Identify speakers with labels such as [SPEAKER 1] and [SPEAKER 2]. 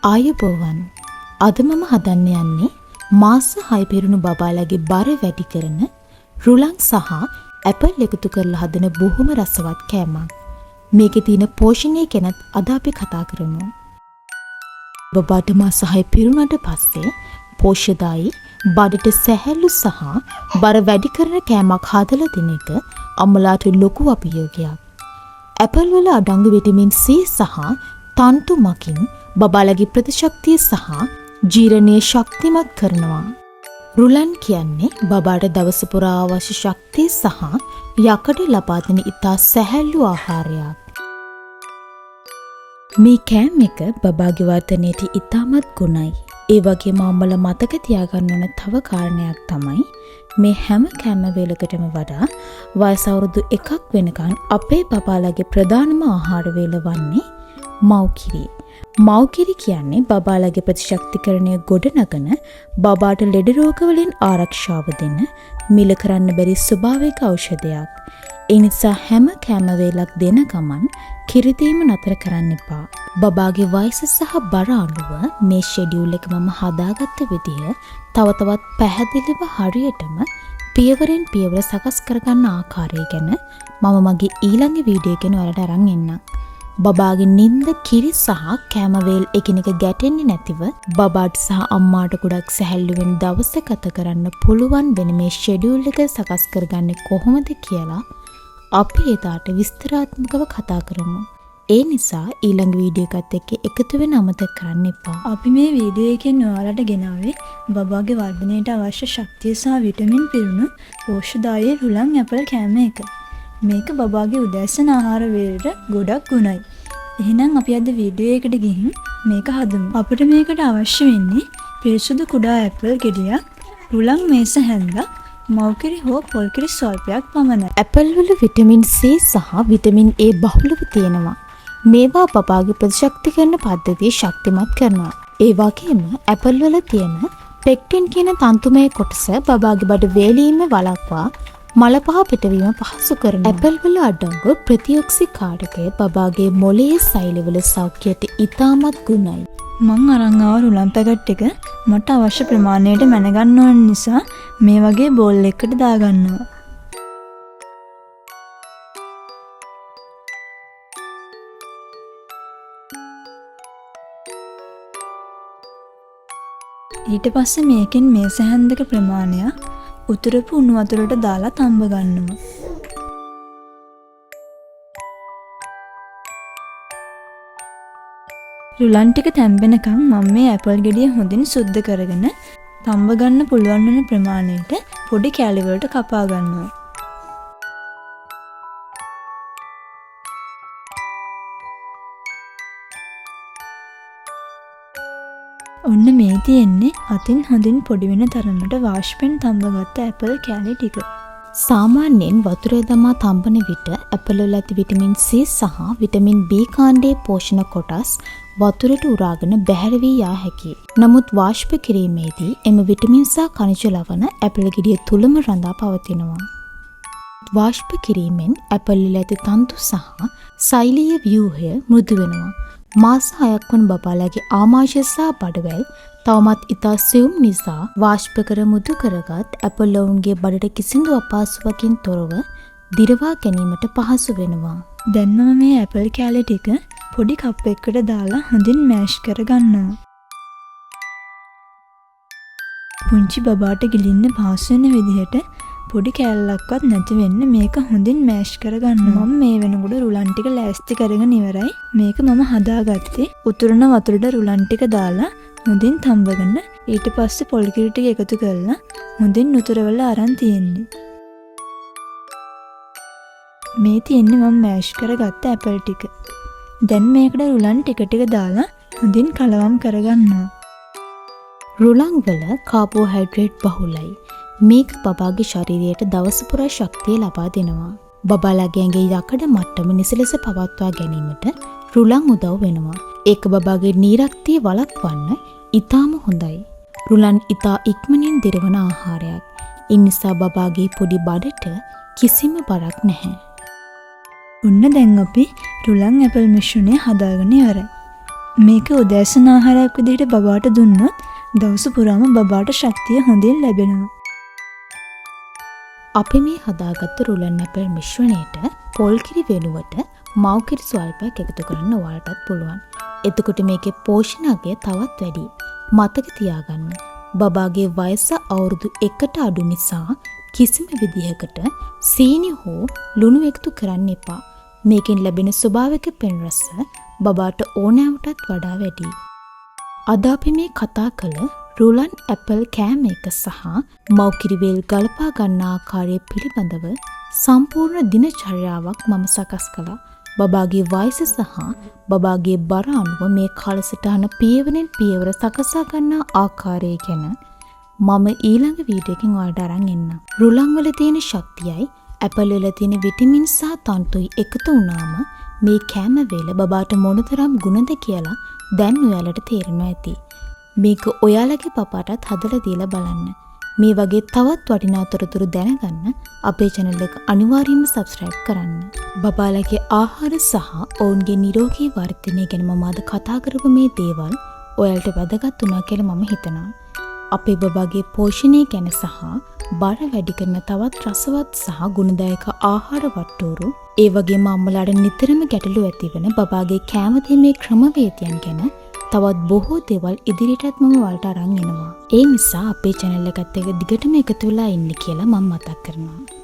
[SPEAKER 1] ආයුබෝවන්. අද මම හදන්න යන්නේ මාස 6 පිරුණු බබාලගේ බර වැඩි කරන රුලන් සහ ඇපල් එකතු කරලා හදන බොහොම රසවත් කෑමක්. මේකේ තියෙන පෝෂණය ගැනත් අද අපි කතා කරමු. බබාට මාස 6 පිරුණාට පස්සේ පෝෂ්‍යදායී බඩට සැහැල්ලු සහ බර වැඩි කරන කෑමක් හදලා දෙන එක අම්මලාට ලොකු අභියෝගයක්. ඇපල් වල අඩංගු විටමින් C සහ තන්තු මකින් බබාලගේ ප්‍රතිශක්තිය සහ ජීර්ණය ශක්තිමත් කරනවා. රුලන් කියන්නේ බබාට දවස පුරා අවශ්‍ය ශක්තිය සහ යකඩ ලබා දෙන ඉතා සැහැල්ලු ආහාරයක්. මේ කෑම එක බබාගේ වර්ධනයට ඉතාමත් ගුණයි. ඒ වගේම අම්මලා මතක තියාගන්න ඕන තව කාරණයක් තමයි මේ හැම කෑම වේලකටම වඩා වයස අවුරුදු 1ක් වෙනකන් අපේ බබාලගේ ප්‍රධානම ආහාර වේල වන්නේ මව්කිරි. මව්කිරි කියන්නේ බබාලගේ ප්‍රතිශක්තිකරණය ගොඩනගන බබාට ලෙඩ රෝග වලින් ආරක්ෂාව දෙන මිල කරන්න බැරි ස්වභාවික ඖෂධයක්. ඒ නිසා හැම කෑම වේලක් දෙන ගමන් කිරි දීම නතර කරන්න එපා. බබාගේ වයස සහ බර අනුව මේ ෂෙඩියුල් එක මම හදාගත්ත විදිය තව තවත් පැහැදිලිව හරියටම පියවරෙන් පියවර සකස් කරගන්න ආකාරය ගැන මම මගේ ඊළඟ වීඩියෝ එකෙන් ඔයාලට අරන් එන්නම්. බබාගේ නිින්ද කිරි සහ කෑම වේල් එකිනෙක ගැටෙන්නේ නැතිව බබාට සහ අම්මාට ගොඩක් සැහැල්ලුවෙන් දවස ගත කරන්න පුළුවන් වෙන මේ ෂෙඩියුල් එක සකස් කරගන්නේ කොහොමද කියලා අපි එදාට විස්තරාත්මකව කතා කරමු. ඒ නිසා ඊළඟ වීඩියෝ එකත් එක්ක එකතු වෙන්න අමතක කරන්න එපා.
[SPEAKER 2] අපි මේ වීඩියෝ එකෙන් ඔයාලට ගෙනාවේ බබාගේ වර්ධනයට අවශ්‍ය ශක්තිය සහ විටමින් පිරුණු පෝෂ්‍යදායී රුලන් ඇපල් කෑම එක. මේක බබාගේ උදෑසන ආහාර වේලට ගොඩක් ගුණයි. එහෙනම් අපි අද වීඩියෝ එකට ගිහින් මේක හදමු. අපිට මේකට අවශ්‍ය වෙන්නේ පිරිසුදු කුඩා ඇපල් ගෙඩියක්, රුලන් මේස හැන්දක්, මව්කිරි හෝ පොල්කිරි ස්වල්පයක් පමණයි.
[SPEAKER 1] ඇපල් වල විටමින් C සහ විටමින් A බහුලව තියෙනවා. මේවා බබාගේ ප්‍රතිශක්තිකරණ පද්ධතිය ශක්තිමත් කරනවා. ඒ වගේම ඇපල් වල තියෙන පෙක්ටින් කියන තන්තුමය කොටස බබාගේ බඩ වේලීම වළක්වා මල පහ පිටවීම පහසු කරන. ඇපල් වල අඩංගු ප්‍රතිඔක්සිකාරකය බබාගේ මොළයේ සෛලවල සෞඛ්‍යයට ඉතාමත් ගුණයි.
[SPEAKER 2] මං අරන් ආව රුලන් පැකට් එක මට අවශ්‍ය ප්‍රමාණයට මැනගන්න ඕන නිසා මේ වගේ බෝල් එකකට දාගන්නවා. ඊට පස්සේ මේකෙන් මේස හැන්දක ප්‍රමාණයක් උතුරපු උණු වතුරට දාලා තඹ ගන්නවා. රුලන් ටික තැම්බෙනකම් මම මේ ඇපල් ගෙඩිය හොඳින් සුද්ධ කරගෙන තඹ ගන්න පුළුවන් වෙන ප්‍රමාණයට පොඩි කෑලි වලට කපා ගන්නවා. ඔන්න මේ තියෙන්නේ අතින් හොඳින් පොඩි වෙන තරමට වාෂ්පෙන් තඹගත්ත ඇපල් කෑලි ටික.
[SPEAKER 1] සාමාන්‍යයෙන් වතුරේ දමා තඹන විට ඇපල් වල ඇති විටමින් C සහ විටමින් B කාණ්ඩයේ පෝෂණ කොටස් වතුරට උරාගෙන බැහැර වී යා හැකියි. නමුත් වාෂ්ප කිරීමේදී එම විටමින් සහ khනිජ ලවණ ඇපල් ගෙඩිය තුලම රඳා පවතිනවා. වාෂ්ප කිරීමෙන් ඇපල් වල ඇති තන්තු සහ සෛලීය ව්‍යුහය මෘදු වෙනවා. මාස 6ක් වන බබාලගේ ආමාශය සහ බඩවැල් තවමත් ඉතා සියුම් නිසා වාෂ්ප කර මුදු කරගත් ඇපල් ඔවුන්ගේ බඩට කිසිදු අපහසුවකින් තොරව දිරවා ගැනීමට පහසු වෙනවා.
[SPEAKER 2] දැන් මම මේ ඇපල් කෑලි ටික පොඩි කප් එකකට දාලා හොඳින් මෑෂ් කරගන්නවා. පුංචි බබාට ගිලින්න පහසු වෙන විදිහට පොඩි කෑල්ලක්වත් නැති වෙන්න මේක හොඳින් මෑෂ් කරගන්නවා. මම මේ වෙනකොට රුලන් ටික ලෑස්ති කරගෙන ඉවරයි. මේක මම හදාගත්තේ උතුරන වතුරට රුලන් ටික දාලා හොඳින් තඹගෙන ඊට පස්සේ පොල් කිරි ටික එකතු කරලා හොඳින් උතුරවල අරන් තියෙන්නේ. මේ තියෙන්නේ මම මෑෂ් කරගත්ත ඇපල් ටික. දැන් මේකට රුලන් ටික ටික දාලා හොඳින් කලවම් කරගන්නවා.
[SPEAKER 1] රුලන් වල කාබෝහයිඩ්‍රේට් බහුලයි. මේක බබාගේ ශරීරයට දවස පුරා ශක්තිය ලබා දෙනවා. බබාලගේ ඇඟේ යකඩ මට්ටම නිසලෙස පවත්වා ගැනීමට රුලන් උදව් වෙනවා. ඒක බබාගේ නීරක්තිය වළක්වන්න ඉතාම හොඳයි. රුලන් ඉතා ඉක්මනින් දිරවන ආහාරයක්. ඒ නිසා බබාගේ පොඩි බඩට කිසිම බරක් නැහැ.
[SPEAKER 2] ඔන්න දැන් අපි රුලන් ඇපල් මිශ්‍රණය හදාගෙන ඉවරයි. මේක උදෑසන ආහාරයක් විදිහට බබාට දුන්නොත් දවස පුරාම බබාට ශක්තිය හොඳින් ලැබෙනවා.
[SPEAKER 1] අපි මේ හදාගත්තු රුලන් ඇපල් මිශ්‍රණයට පොල් කිරි වෙනුවට මව් කිරි ස්වල්පයක් එකතු කරන්න ඔයාලටත් පුළුවන්. එතකොට මේකේ පෝෂණ අගය තවත් වැඩි. මතක තියාගන්න. බබාගේ වයස අවුරුදු 1ට අඩු නිසා කිසිම විදිහකට සීනි හෝ ලුණු එකතු කරන්න එපා. මේකෙන් ලැබෙන ස්වභාවික පෙන් රස බබාට ඕනෑවටත් වඩා වැඩි. අද අපි මේ කතා කළ රුලන් ඇපල් කෑම එක සහ මව්කිරිවේල් ගලපා ගන්න ආකාරය පිළිබඳව සම්පූර්ණ දිනචර්යාවක් මම සකස් කළා. බබාගේ වයස සහ බබාගේ බර අනුව මේ කාලසටහන පියවරෙන් පියවර සකසා ගන්නා ආකාරය ගැන මම ඊළඟ වීඩියෝ එකකින් ඔයාලට අරන් එන්නම්. රුලන් වල තියෙන ශක්තියයි ඇපල් වල තියෙන විටමින් සහ තන්තුයි එකතු වුණාම මේ කෑම වේල බබාට මොනතරම් ගුණද කියලා දැන් ඔයාලට තේරෙනවා ඇති. මේක ඔයාලගේ පපාටත් හදලා දීලා බලන්න. මේ වගේ තවත් වටිනා තොරතුරු දැනගන්න අපේ channel එක අනිවාර්යයෙන්ම subscribe කරන්න. බබාලගේ ආහාර සහ ඔවුන්ගේ නිරෝගී වර්ධනය ගැන මම අද කතා කරපු මේ දේවල් ඔයාලට වැදගත් වුණා කියලා මම හිතනවා. අපේ බබාගේ පෝෂණය ගැන සහ බර වැඩි කරන තවත් රසවත් සහ ගුණදායක ආහාර වට්ටෝරු ඒ වගේම අම්මලාට නිතරම ගැටලු ඇතිවන බබාගේ කෑම දීමේ ක්‍රමවේදයන් ගැන තවත් බොහෝ දේවල් ඉදිරියටත් මම ඔයාලට අරන් එනවා. ඒ නිසා අපේ channel එකත් එක්ක දිගටම එකතු වෙලා ඉන්න කියලා මම මතක් කරනවා.